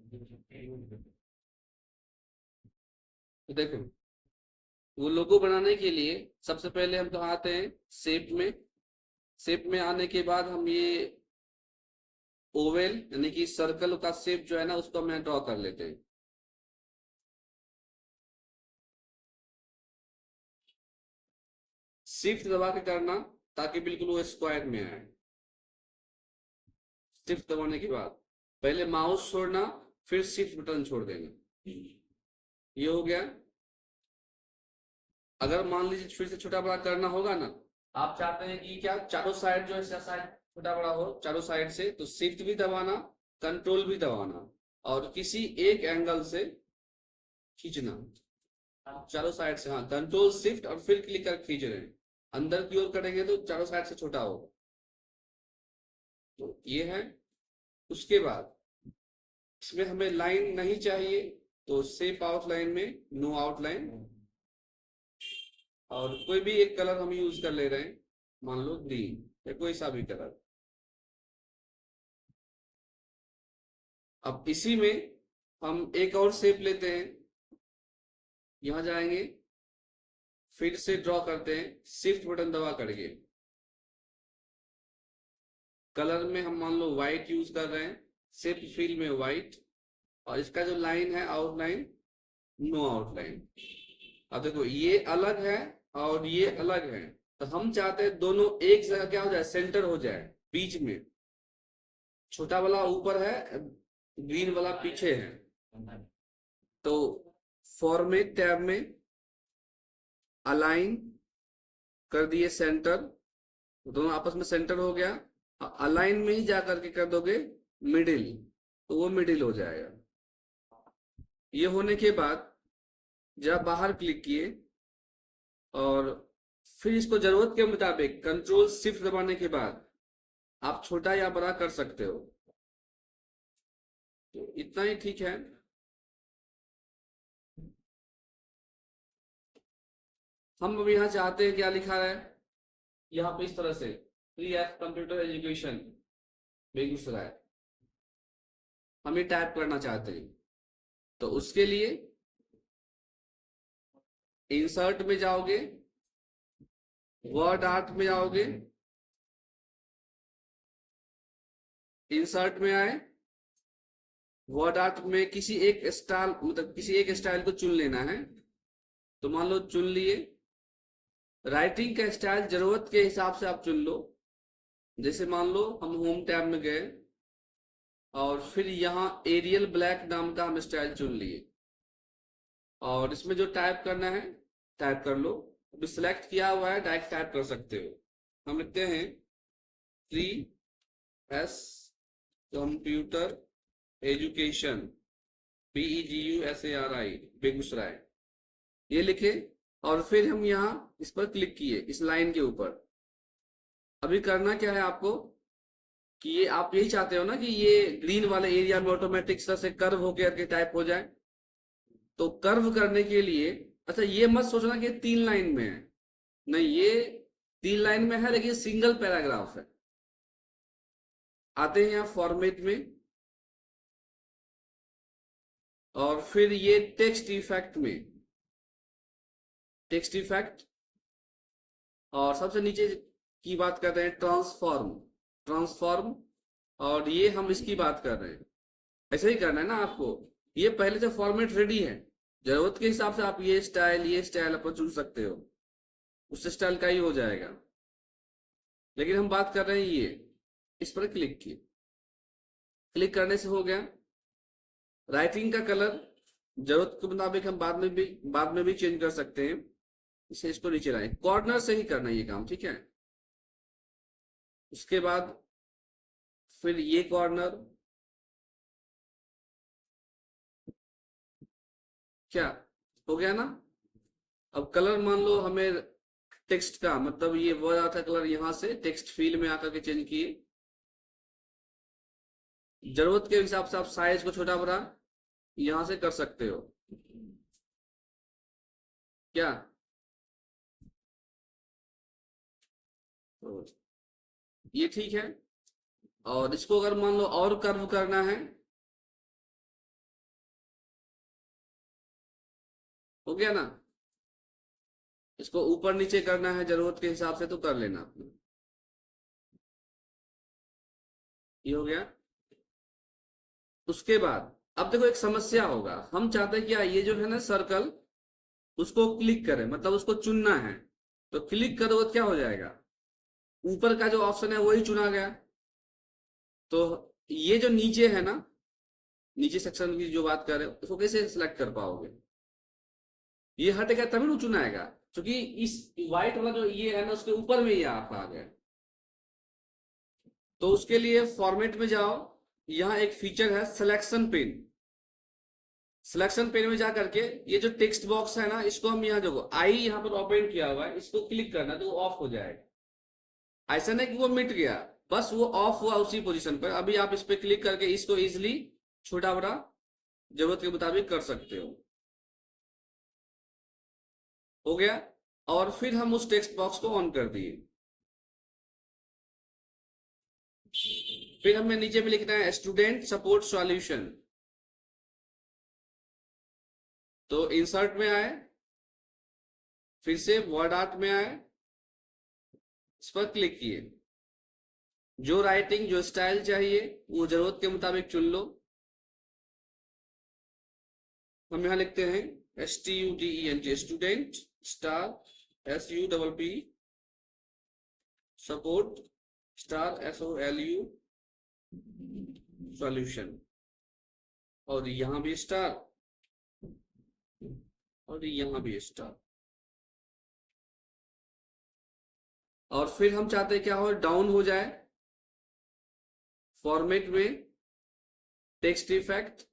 तो देखो, वो लोगो बनाने के लिए सबसे पहले हम कहाँ आते हैं, शेप में। शेप में आने के बाद हम ये ओवल यानी कि सर्कल का शेप जो है ना, उसको हम ड्रॉ कर लेते हैं। शिफ्ट दबा के करना, ताकि बिल्कुल वो स्क्वायर में आए। शिफ्ट दबाने के बाद पहले माउस छोड़ना, फिर शिफ्ट बटन छोड़ देना। ये हो गया। अगर मान लीजिए फिर से छोटा बड़ा करना होगा ना, आप चाहते हैं कि क्या चारों साइड जो है साइड छोटा बड़ा हो चारों साइड से, तो शिफ्ट भी दबाना, कंट्रोल भी दबाना, और किसी एक एंगल से खींचना चारों साइड से। हाँ, कंट्रोल शिफ्ट और फिर क्लिक कर खींच रहे हैं। अंदर की ओर करेंगे तो चारों साइड से छोटा होगा। तो ये है। उसके बाद इसमें हमें लाइन नहीं चाहिए, तो शेप आउटलाइन में नो आउटलाइन, और कोई भी एक कलर हम यूज कर ले रहे हैं, मान लो ग्रीन या कोई सा भी कलर। अब इसी में हम एक और शेप लेते हैं। यहां जाएंगे, फिर से ड्रॉ करते हैं, शिफ्ट बटन दबा करके। कलर में हम मान लो व्हाइट यूज कर रहे हैं, शेप फिल में व्हाइट, और इसका जो लाइन है आउटलाइन, नो आउटलाइन। अब देखो, ये अलग है और ये अलग है, तो हम चाहते हैं दोनों एक जगह क्या हो जाए, सेंटर हो जाए बीच में। छोटा वाला ऊपर है, ग्रीन वाला पीछे है। तो फॉर्मेट टैब में अलाइन कर दिए सेंटर, दोनों आपस में सेंटर हो गया। अलाइन में ही जा करके कर दोगे मिडिल, तो वो मिडिल हो जाएगा। ये होने के बाद जब बाहर क्लिक किए, और फिर इसको जरूरत के मुताबिक कंट्रोल शिफ्ट दबाने के बाद आप छोटा या बड़ा कर सकते हो। तो इतना ही ठीक है। हम अब यहाँ चाहते हैं, क्या लिखा है यहाँ पे, इस तरह से free F computer education Begusarai, हम ये टाइप करना चाहते हैं। तो उसके लिए इंसर्ट में जाओगे, वर्ड आर्ट में जाओगे, इंसर्ट में आए, वर्ड आर्ट में किसी एक स्टाइल, मतलब किसी एक स्टाइल को चुन लेना है। तो मान लो चुन लिए। राइटिंग का स्टाइल जरूरत के हिसाब से आप चुन लो। जैसे मान लो हम होम टैब में गए, और फिर यहाँ एरियल ब्लैक नाम का हम स्टाइल चुन लिए, और इसमें जो टाइप करना है टाइप कर लो। अभी सिलेक्ट किया हुआ है, डायरेक्ट टाइप कर सकते हो। हम लिखते हैं free S computer education, BEGUSARI, Begusarai, ये लिखे। और फिर हम यहाँ इस पर क्लिक किए, इस लाइन के ऊपर। अभी करना क्या है आपको, कि ये आप यही चाहते हो ना कि ये ग्रीन वाले एरिया में ऑटोमेटिक से कर्व होकर के टाइप हो जाए। तो कर्व करने के लिए, अच्छा ये मत सोचना कि 3 लाइन में है, नहीं, ये 3 लाइन में है लेकिन सिंगल पैराग्राफ है। आते हैं यहाँ फॉर्मेट में, और फिर ये टेक्स्ट इफेक्ट में, टेक्स्ट इफेक्ट, और सबसे नीचे की बात करते हैं ट्रांसफॉर्म, ट्रांसफॉर्म, और ये हम इसकी बात कर रहे हैं। ऐसे ही करना है ना आपको। ये पहले से फॉर्मेट रेडी है, जरूरत के हिसाब से आप ये स्टाइल अपन चुन सकते हो, उस स्टाइल का ही हो जाएगा। लेकिन हम बात कर रहे हैं ये, इस पर क्लिक किए, क्लिक करने से हो गया। राइटिंग का कलर जरूरत के मुताबिक हम बाद में भी चेंज कर सकते हैं। इसे इसको नीचे लाएं, कॉर्नर से ही करना है ये काम, ठीक है। उसके बाद फिर ये कॉर्नर, क्या हो गया ना। अब कलर मान लो हमें टेक्स्ट का, मतलब ये वर्ड आता कलर, यहां से टेक्स्ट फील्ड में आकर के चेंज किए। जरूरत के हिसाब से आप साइज को छोटा बड़ा यहां से कर सकते हो, क्या। तो ये ठीक है। और इसको अगर मान लो और कर्व करना है, हो गया ना। इसको ऊपर नीचे करना है जरूरत के हिसाब से तो कर लेना। ये हो गया। उसके बाद अब देखो एक समस्या होगा, हम चाहते हैं क्या, ये जो है ना सर्कल, उसको क्लिक करें, मतलब उसको चुनना है। तो क्लिक करो तो क्या हो जाएगा, ऊपर का जो ऑप्शन है वही चुना गया। तो ये जो नीचे है ना, नीचे सेक्शन की जो बात कर रहे हो, उसको कैसे सिलेक्ट कर पाओगे, ये हटेगा तभी ना चुनाएगा, क्योंकि इस व्हाइट वाला जो ये है ना उसके ऊपर में ये आप आ गए। तो उसके लिए फॉर्मेट में जाओ, यहाँ एक फीचर है सिलेक्शन पेन। सिलेक्शन पेन में जा करके ये जो टेक्स्ट बॉक्स है ना, इसको हम यहाँ देखो आई यहाँ पर ओपन किया हुआ है, इसको क्लिक करना तो वो ऑफ हो जाएगा। ऐसा नहीं कि वो मिट गया, बस वो ऑफ हुआ उसी पोजीशन पर। अभी आप इस पे क्लिक करके इसको इजिली छोटा बड़ा जरूरत के मुताबिक कर सकते हो गया। और फिर हम उस टेक्स्ट बॉक्स को ऑन कर दिए। फिर हमें नीचे में लिखना है स्टूडेंट सपोर्ट सॉल्यूशन। तो इंसर्ट में आए, फिर से वर्ड आर्ट में आए, इस पर क्लिक किए, जो राइटिंग जो स्टाइल चाहिए वो जरूरत के मुताबिक चुन लो। हम यहाँ लिखते हैं STUDENT student star SUPP support star SOLU solution, और यहाँ भी स्टार और यहाँ भी स्टार। और फिर हम चाहते हैं क्या हो, डाउन हो जाए, फॉर्मेट में टेक्स्ट इफेक्ट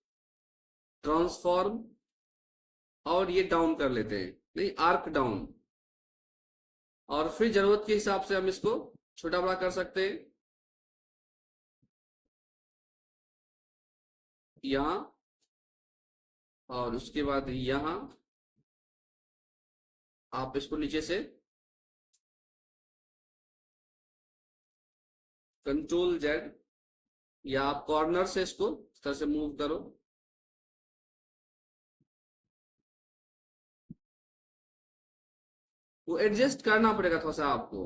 ट्रांसफॉर्म, और ये डाउन कर लेते हैं, नहीं आर्क डाउन। और फिर जरूरत के हिसाब से हम इसको छोटा बड़ा कर सकते हैं, यहाँ और उसके बाद यहाँ। आप इसको नीचे से Ctrl Z, या आप कॉर्नर से इसको इस तरह से मूव करो। वो एडजस्ट करना पड़ेगा थोड़ा सा आपको।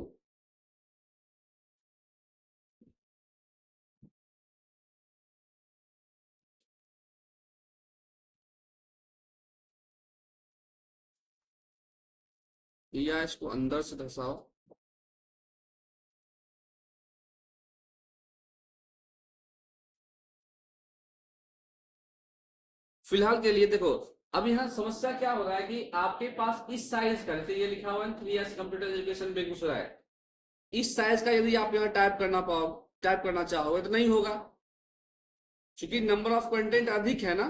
या इसको अंदर से धसाओ। फिलहाल के लिए देखो, अब यहाँ समस्या क्या हो रहा है कि आपके पास इस साइज का, जैसे ये लिखा हुआ है 3 years कंप्यूटर एजुकेशन बेगूसराय, इस साइज का यदि आप यहाँ टाइप करना चाहोगे तो नहीं होगा, क्योंकि नंबर ऑफ कंटेंट अधिक है ना,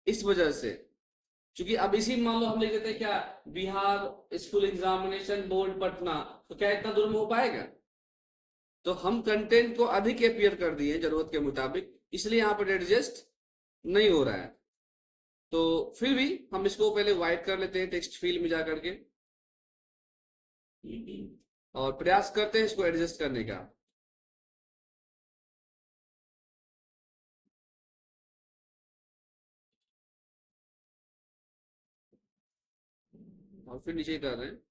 इस वजह से। क्योंकि अब इसी मान लो हम लिख देते हैं क्या, Bihar school examination board Patna, तो क्या इतना दूर में हो पाएगा। तो हम कंटेंट को अधिक अपीयर कर दिए जरूरत के मुताबिक, इसलिए यहाँ पर एडजस्ट नहीं हो रहा है। तो फिर भी हम इसको पहले वाइट कर लेते हैं टेक्स्ट फील्ड में जाकर के, और प्रयास करते हैं इसको एडजस्ट करने का। और फिर नीचे कर रहे हैं,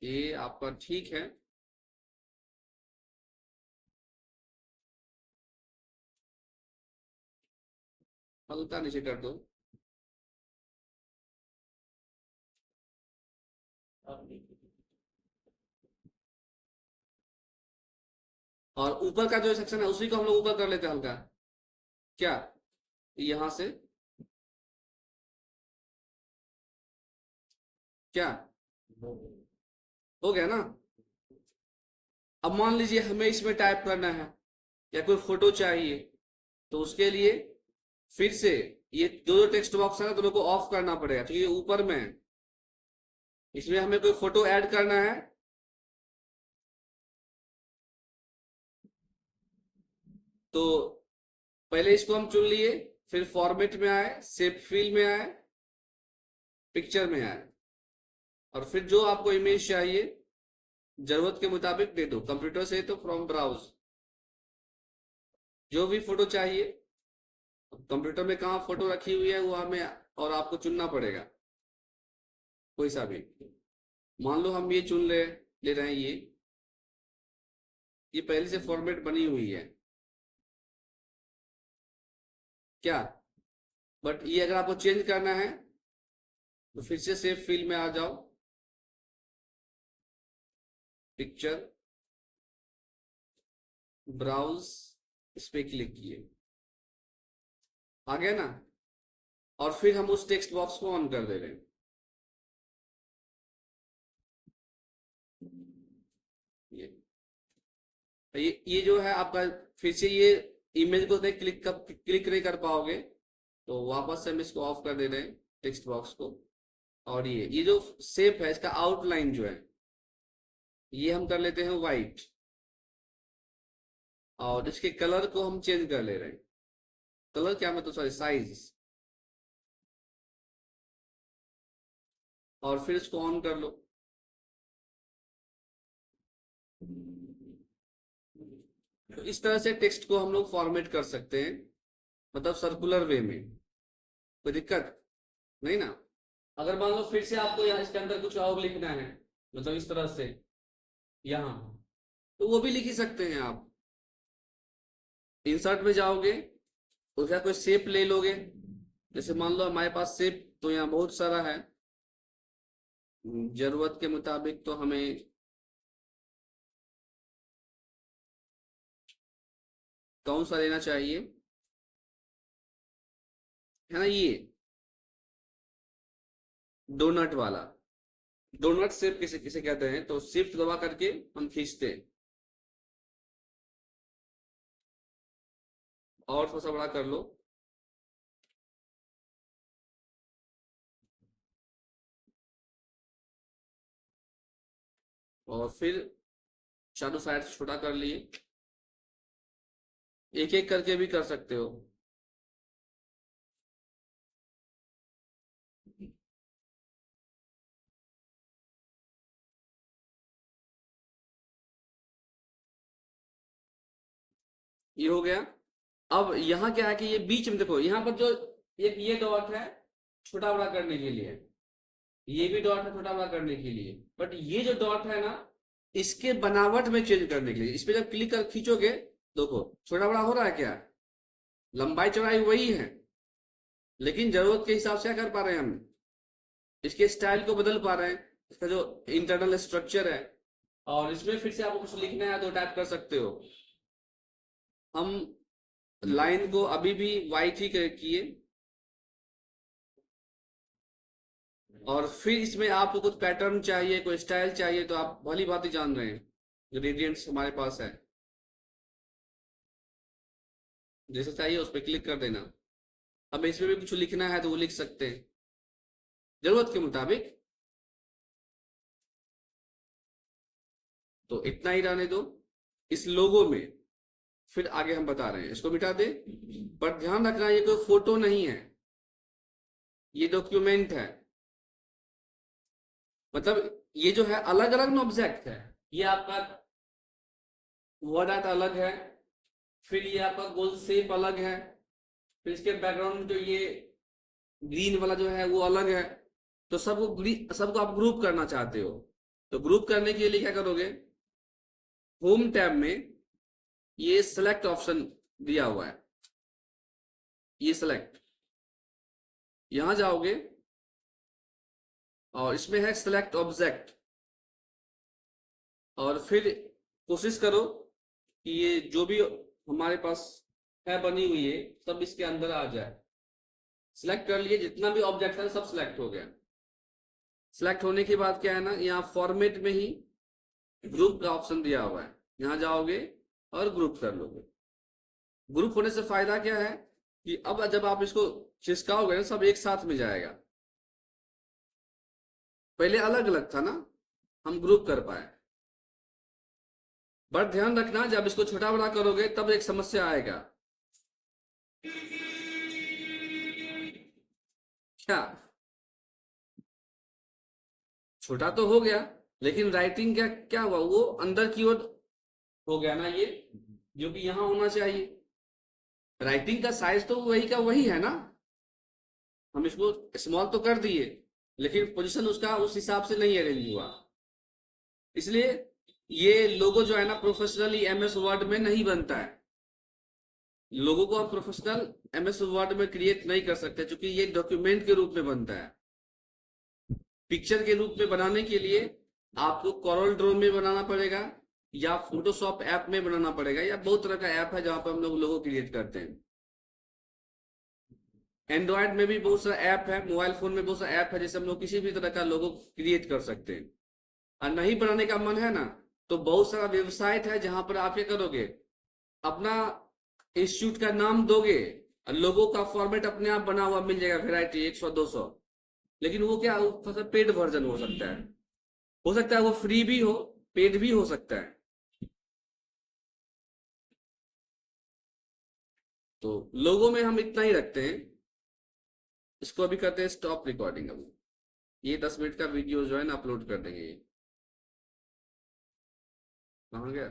ये आपका ठीक है। हल्का नीचे कर दो। और ऊपर का जो सेक्शन है उसी को हम लोग ऊपर कर लेते हैं हल्का, क्या यहां से, क्या हो गया ना। अब मान लीजिए हमें इसमें टाइप करना है या कोई फोटो चाहिए, तो उसके लिए फिर से ये दो दो टेक्स्ट बॉक्स है ना, दोनों को ऑफ करना पड़ेगा, क्योंकि ये ऊपर में है। इसमें हमें कोई फोटो ऐड करना है, तो पहले इसको हम चुन लिए, फिर फॉर्मेट में आए, शेप फिल में आए, पिक्चर में आए, और फिर जो आपको इमेज चाहिए जरूरत के मुताबिक दे दो। कंप्यूटर से तो फ्रॉम ब्राउज, जो भी फोटो चाहिए कंप्यूटर में कहाँ फोटो रखी हुई है वो हमें और आपको चुनना पड़ेगा, कोई सा भी। मान लो हम ये चुन ले रहे हैं, ये पहले से फॉर्मेट बनी हुई है क्या। बट ये अगर आपको चेंज करना है तो फिर से सेव फिल में आ जाओ, पिक्चर, ब्राउज, इस पे क्लिक किए, आ गया ना। और फिर हम उस टेक्स्ट बॉक्स को ऑन कर दे रहे हैं। ये जो है आपका, फिर से ये इमेज को देख क्लिक नहीं कर पाओगे, तो वापस से हम इसको ऑफ कर दे रहे हैं टेक्स्ट बॉक्स को। और ये जो शेप है इसका आउटलाइन जो है ये हम कर लेते हैं वाइट, और इसके कलर को हम चेंज कर ले रहे हैं। कलर क्या, मैं तो सॉरी, साइज। और फिर इसको ऑन कर लो। तो इस तरह से टेक्स्ट को हम लोग फॉर्मेट कर सकते हैं, मतलब सर्कुलर वे में। कोई दिक्कत नहीं ना। अगर मान लो फिर से आपको यहाँ इसके अंदर कुछ और लिखना है, मतलब इस तरह से यहाँ, तो वो भी लिख ही सकते हैं आप। इंसर्ट में जाओगे, उसका कोई शेप ले लोगे। जैसे मान लो हमारे पास शेप तो यहाँ बहुत सारा है, जरूरत के मुताबिक तो हमें कौन सा लेना चाहिए, है ना, ये डोनट वाला। डोनट शेप किसे किसे कहते हैं, तो शिफ्ट दबा करके हम खींचते हैं और थोड़ा सा बड़ा कर लो। और फिर चारों साइड से छोटा कर लिए। एक एक करके भी कर सकते हो। ये हो गया। अब यहाँ क्या है कि ये बीच में देखो, यहाँ पर जो एक ये डॉट है छोटा बड़ा करने के लिए, ये भी डॉट है छोटा बड़ा करने के लिए, बट ये जो डॉट है ना, इसके बनावट में चेंज करने के लिए, इस पे जब क्लिक कर खींचोगे, देखो छोटा बड़ा हो रहा है क्या, लंबाई चौड़ाई वही है, लेकिन जरूरत के हिसाब से क्या कर पा रहे हैं हम, इसके स्टाइल को बदल पा रहे हैं, इसका जो इंटरनल स्ट्रक्चर है। और इसमें फिर से आपको कुछ लिखना है तो टाइप कर सकते हो। हम लाइन को अभी भी वाइट ही किए, और फिर इसमें आपको कुछ पैटर्न चाहिए, कोई स्टाइल चाहिए, तो आप भली बात ही जान रहे हैं, ग्रेडियंट्स हमारे पास है, जैसे चाहिए उस पर क्लिक कर देना। अब इसमें भी कुछ लिखना है तो वो लिख सकते हैं जरूरत के मुताबिक। तो इतना ही रहने दो इस लोगो में, फिर आगे हम बता रहे हैं, इसको मिटा दे। पर ध्यान रखना ये कोई फोटो नहीं है, ये डॉक्यूमेंट है। मतलब ये जो है अलग अलग ऑब्जेक्ट है। ये आपका वर्ड आर्ट अलग है, फिर ये आपका गोल शेप अलग है, फिर इसके बैकग्राउंड जो ये ग्रीन वाला जो है वो अलग है। तो सबको आप ग्रुप करना चाहते हो, तो ग्रुप करने के लिए क्या करोगे, होम टैब में ये सेलेक्ट ऑप्शन दिया हुआ है, ये सेलेक्ट, यहां जाओगे और इसमें है सेलेक्ट ऑब्जेक्ट, और फिर कोशिश करो कि ये जो भी हमारे पास है बनी हुई है सब इसके अंदर आ जाए। सिलेक्ट कर लिए, जितना भी ऑब्जेक्ट है सब सिलेक्ट हो गया। सिलेक्ट होने के बाद क्या है ना, यहाँ फॉर्मेट में ही ग्रुप का ऑप्शन दिया हुआ है, यहाँ जाओगे और ग्रुप कर लोगे। ग्रुप होने से फायदा क्या है कि अब जब आप इसको चिपकाओगे ना, सब एक साथ में जाएगा। पहले अलग अलग था ना, हम ग्रुप कर पाए। बट ध्यान रखना जब इसको छोटा बड़ा करोगे तब एक समस्या आएगा। क्या, छोटा तो हो गया, लेकिन राइटिंग क्या क्या हुआ, वो अंदर की ओर हो गया ना, ये जो कि यहाँ होना चाहिए। राइटिंग का साइज तो वही का वही है ना, हम इसको स्मॉल तो कर दिए, लेकिन पोजीशन उसका उस हिसाब से नहीं अरेंज हुआ। इसलिए ये लोगो जो है ना प्रोफेशनली एमएस वर्ड में नहीं बनता है। लोगों को आप प्रोफेशनल एमएस वर्ड में क्रिएट नहीं कर सकते, क्योंकि ये डॉक्यूमेंट के रूप में बनता है। पिक्चर के रूप में बनाने के लिए आपको कोरल ड्रॉ में बनाना पड़ेगा, या फोटोशॉप ऐप में बनाना पड़ेगा, या बहुत तरह का ऐप है जहां पर हम लोग लोगो क्रिएट करते हैं। एंड्रॉयड में भी बहुत सारा ऐप है, मोबाइल फोन में बहुत सारा ऐप है, जैसे हम लोग किसी भी तरह का लोगो क्रिएट कर सकते हैं। और नहीं बनाने का मन है ना, तो बहुत सारा वेबसाइट है जहां पर आप क्या करोगे, अपना इंस्टीट्यूट का नाम दोगे और लोगों का फॉर्मेट अपने आप बना हुआ मिल जाएगा, वेराइटी 100-200। लेकिन वो क्या, वो पेड वर्जन हो सकता है वो फ्री भी हो, पेड भी हो सकता है। तो लोगों में हम इतना ही रखते हैं। इसको अभी करते हैं स्टॉप रिकॉर्डिंग। अब ये 10 मिनट का वीडियो जो है ना अपलोड कर देंगे। ये कहाँ गया?